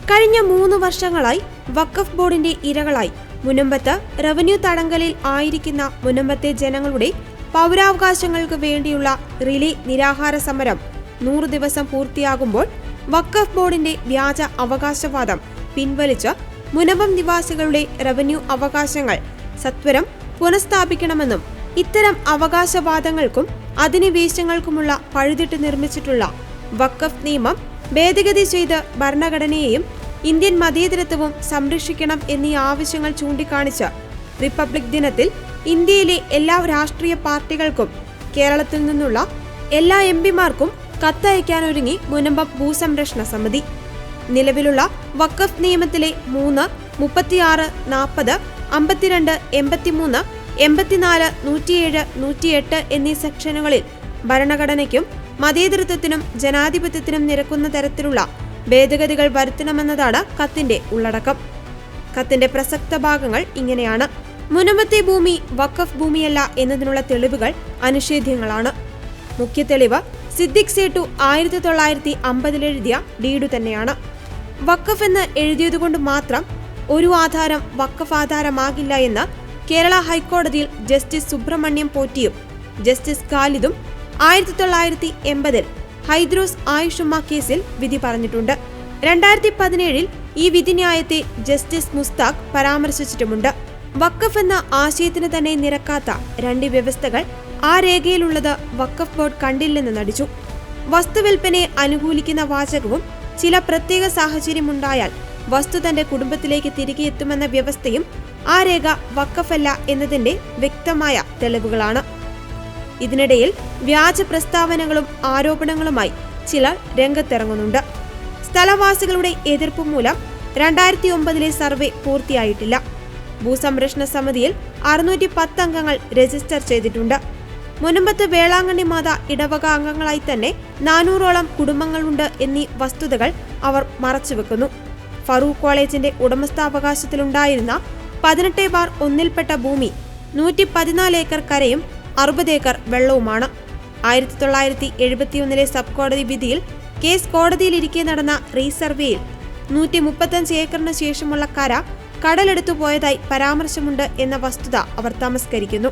കഴിഞ്ഞ 3 വർഷങ്ങളായി വഖഫ് ബോർഡിന്റെ ഇരകളായി മുനമ്പത്ത് റവന്യൂ തടങ്കലിൽ ആയിരിക്കുന്ന മുനമ്പത്തെ ജനങ്ങളുടെ പൗരാവകാശങ്ങൾക്ക് വേണ്ടിയുള്ള റിലേ നിരാഹാര സമരം 100 ദിവസം പൂർത്തിയാകുമ്പോൾ വഖഫ് ബോർഡിന്റെ വ്യാജ അവകാശവാദം പിൻവലിച്ച് മുനമ്പം നിവാസികളുടെ റവന്യൂ അവകാശങ്ങൾ സത്വരം പുനഃസ്ഥാപിക്കണമെന്നും ഇത്തരം അവകാശവാദങ്ങൾക്കും അധിനിവേശങ്ങൾക്കുമുള്ള പഴുതിട്ട് നിർമ്മിച്ചിട്ടുള്ള വഖഫ് നിയമം ഭേദഗതി ചെയ്ത് ഭരണഘടനയെയും ഇന്ത്യൻ മതേതരത്വവും സംരക്ഷിക്കണം എന്നീ ആവശ്യങ്ങൾ ചൂണ്ടിക്കാണിച്ച് റിപ്പബ്ലിക് ദിനത്തിൽ ഇന്ത്യയിലെ എല്ലാ രാഷ്ട്രീയ പാർട്ടികൾക്കും കേരളത്തിൽ നിന്നുള്ള എല്ലാ എംപിമാർക്കും കത്തയക്കാനൊരുങ്ങി മുനമ്പം ഭൂസംരക്ഷണ സമിതി. നിലവിലുള്ള വഖഫ് നിയമത്തിലെ 3, 36, 40, 52, 83, 84, 107, 108 എന്നീ സെക്ഷനുകളിൽ ഭരണഘടനയ്ക്കും മതേതരത്വത്തിനും ജനാധിപത്യത്തിനും നിരക്കുന്ന തരത്തിലുള്ള ഭേദഗതികൾ വരുത്തണമെന്നതാണ് കത്തിന്റെ ഉള്ളടക്കം. കത്തിന്റെ പ്രസക്ത ഭാഗങ്ങൾ ഇങ്ങനെയാണ്. മുനമ്പത്തെ ഭൂമി വഖഫ് ഭൂമിയല്ല എന്നതിനുള്ള തെളിവുകൾ അനിഷേധ്യങ്ങളാണ്. മുഖ്യ തെളിവ് സിദ്ദിഖ് സേട്ടു 1950 എഴുതിയ ഡീഡു തന്നെയാണ്. വഖഫ് എന്ന് എഴുതിയതുകൊണ്ട് മാത്രം ഒരു ആധാരം വഖഫ് ആധാരമാകില്ല എന്ന് കേരള ഹൈക്കോടതിയിൽ ജസ്റ്റിസ് സുബ്രഹ്മണ്യം പോറ്റിയും ജസ്റ്റിസ് ഖാലിദും 1980 ഹൈദ്രോസ് ആയുഷുമ്മ കേസിൽ വിധി പറഞ്ഞിട്ടുണ്ട്. 2017 ഈ വിധിന്യായത്തെ ജസ്റ്റിസ് മുസ്താഖ് പരാമർശിച്ചിട്ടുമുണ്ട്. വഖഫ് എന്ന ആശയത്തിന് തന്നെ നിരക്കാത്ത 2 വ്യവസ്ഥകൾ ആ രേഖയിലുള്ളത് വഖഫ് ബോർഡ് കണ്ടില്ലെന്ന് നടിച്ചു. വസ്തുവിൽപ്പനയെ അനുകൂലിക്കുന്ന വാചകവും ചില പ്രത്യേക സാഹചര്യമുണ്ടായാൽ വസ്തു തന്റെ കുടുംബത്തിലേക്ക് തിരികെ എത്തുമെന്ന വ്യവസ്ഥയും ആ രേഖ വഖഫല്ല എന്നതിന്റെ വ്യക്തമായ തെളിവുകളാണ്. ഇതിനിടയിൽ വ്യാജ പ്രസ്താവനകളും ആരോപണങ്ങളുമായി ചിലർ രംഗത്തിറങ്ങുന്നുണ്ട്. സ്ഥലവാസികളുടെ എതിർപ്പ് മൂലം 2009 സർവേ പൂർത്തിയായിട്ടില്ല. ഭൂസംരക്ഷണ സമിതിയിൽ 610 അംഗങ്ങൾ രജിസ്റ്റർ ചെയ്തിട്ടുണ്ട്. മുനമ്പത്ത് വേളാങ്കണ്ണി മാത ഇടവക അംഗങ്ങളായി തന്നെ 400ഓളം കുടുംബങ്ങളുണ്ട് എന്നീ വസ്തുതകൾ അവർ മറച്ചുവെക്കുന്നു. ഫറൂഖ് കോളേജിന്റെ ഉടമസ്ഥാവകാശത്തിലുണ്ടായിരുന്ന 18/1 ഭൂമി 114 ഏക്കർ കരയും 60 ഏക്കർ വെള്ളവുമാണ്. 1971 സബ് കോടതി വിധിയിൽ കേസ് കോടതിയിലിരിക്കെ നടന്ന റീസർവേയിൽ 135 ഏക്കറിന് ശേഷമുള്ള കര കടലെടുത്തു പോയതായി പരാമർശമുണ്ട് എന്ന വസ്തുത അവർ തമസ്കരിക്കുന്നു.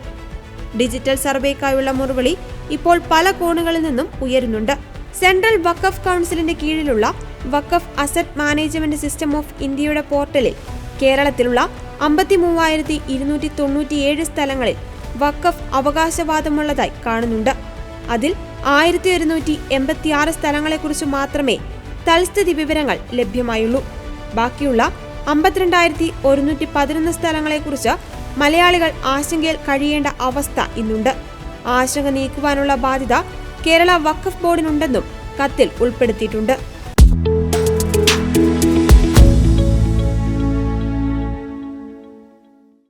ഡിജിറ്റൽ സർവേക്കായുള്ള മുറവിളി ഇപ്പോൾ പല കോണുകളിൽ നിന്നും ഉയരുന്നുണ്ട്. സെൻട്രൽ വഖഫ് കൗൺസിലിന്റെ കീഴിലുള്ള വഖഫ് അസറ്റ് മാനേജ്മെന്റ് സിസ്റ്റം ഓഫ് ഇന്ത്യയുടെ പോർട്ടലിൽ കേരളത്തിലുള്ള 53,297 സ്ഥലങ്ങളിൽ വഖഫ് അവകാശവാദമുള്ളതായി കാണുന്നുണ്ട്. അതിൽ 1186 സ്ഥലങ്ങളെക്കുറിച്ച് മാത്രമേ തൽസ്ഥിതി വിവരങ്ങൾ ലഭ്യമായുള്ളൂ. ബാക്കിയുള്ള 52,111 സ്ഥലങ്ങളെക്കുറിച്ച് മലയാളികൾ ആശങ്കയിൽ കഴിയേണ്ട അവസ്ഥ ഇന്നുണ്ട്. ആശങ്ക നീക്കുവാനുള്ള ബാധ്യത കേരള വഖഫ് ബോർഡിനുണ്ടെന്നും കത്തിൽ ഉൾപ്പെടുത്തിയിട്ടുണ്ട്.